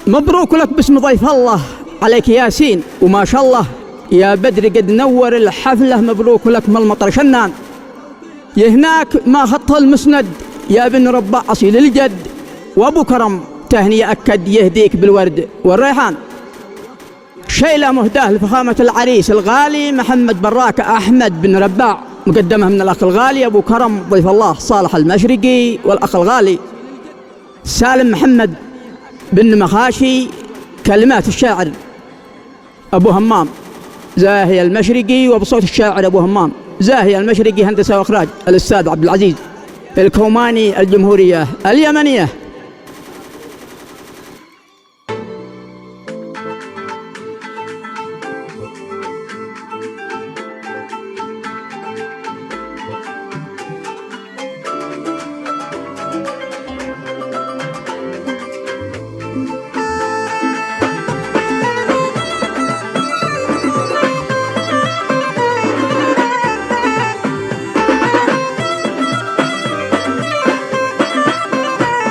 مبروك لك باسم ضيف الله عليك ياسين، وما شاء الله يا بدر قد نور الحفلة. مبروك لك من المطر شنان. يهناك ما خط المسند يا بن رباع أصيل الجد، وأبو كرم تهنية أكد يهديك بالورد والريحان. شيلة مهداه لفخامة العريس الغالي محمد براك أحمد بن رباع، مقدمها من الأخ الغالي أبو كرم ضيف الله صالح المشرقي، والأخ الغالي سالم محمد بن مخاشي. كلمات الشاعر أبو همام زاهي المشرقي، وبصوت الشاعر أبو همام زاهي المشرقي هندسة وإخراج الأستاذ عبد العزيز الكوماني الجمهورية اليمنية.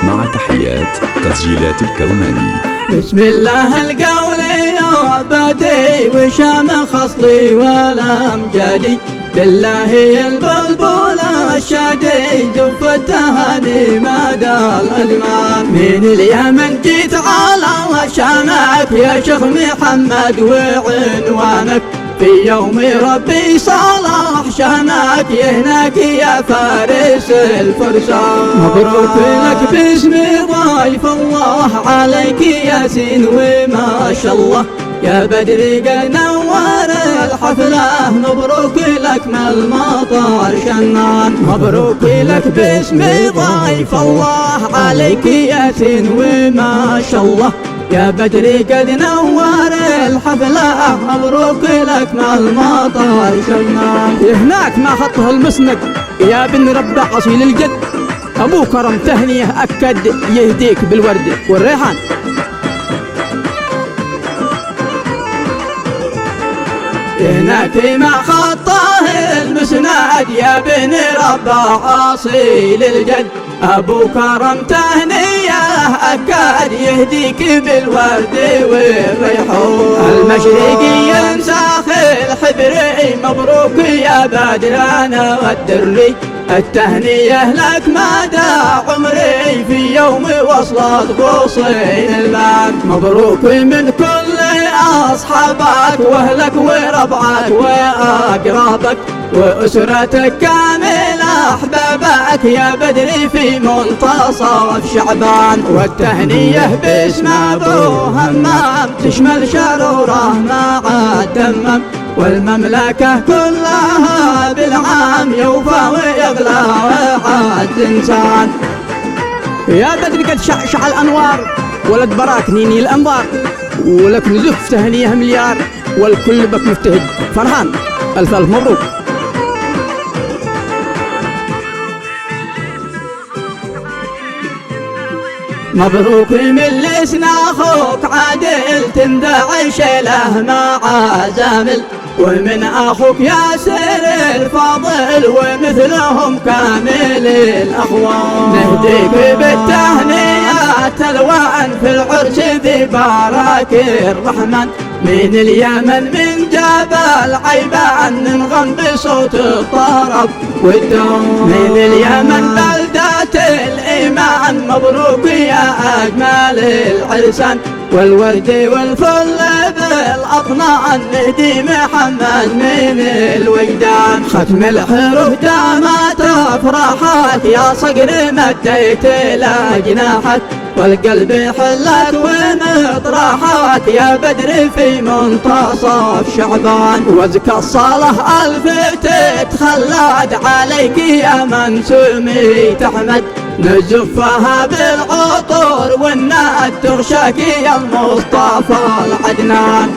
مع تحيات تسجيلات الكوماني. بسم الله القول يا بدي وشام خصلي والأمجدي، بالله البلبل الشادي جف التهاني مدى الأزمان. من اليمن جيت على شامك يا شيخ محمد وعنوانك، في يوم ربي صلاح شانك يهناك يا فارس الفرسان. مبروك لك باسم ضيف الله عليك ياسين، وما شاء الله يا بدر قد نور الحفلة. مبروك لك من المطر شنان. مبروك لك باسم ضيف الله عليك ياسين، وما شاء الله يا بدر قد نور الحفلة. مبروك لك من المطر شنان. هناك ما خطه المسند يا بن رباع أصيل الجد، أبو كرم تهنية أكد يهديك بالورد والريحان. هناك ما خطه المسند يا بن رباع أصيل الجد، أبو كرم تهنية أكاد يهديك بالورد والريحان. المشرقي ينساخ الحبري، مبروك يا بدران والدري، التهنية لك مدى عمري في يوم وصلت قوسين الباب. مبروك من كل أصحابك وأهلك وربعك وأقرابك وأسرتك كاملة أحبابك يا بدري في منتصف شعبان. والتهنية باسم أبو همام تشمل شروره مع الدمم، والمملكة كلها بالعام يوفى ويغلى وعد إنسان. يا بدر قد شعشع الأنوار ولد براك نيني الأنظار، ولك نزف تهنية مليار، والكل بك مفتهج فرحان. ألف ألف مبروك. مبروك من لسنا أخوك عادل تندعش له مع زامل، ومن أخوك ياسر الفاضل ومثلهم كامل الأخوان. نهديك بالتهنئات الوان في العرس ذي بارك الرحمن، من اليمن من جبل عيبان ننغم بصوت الطرب والدوم. من اليمن بلدة الإيمان، مبروك يا أجمل العرسان، والورد والفل بالأطنان نهدي محمد من الوجدان. ختم الحروف دامت أفراحك يا صقر مديت له جناحك، والقلب حلك ومطرحك يا بدر في منتصف شعبان. وزك الصلاة ألف تتخلد عليك يا من سميت أحمد، نزفها بالعطور والناد تغشاك يا المصطفى العدنان.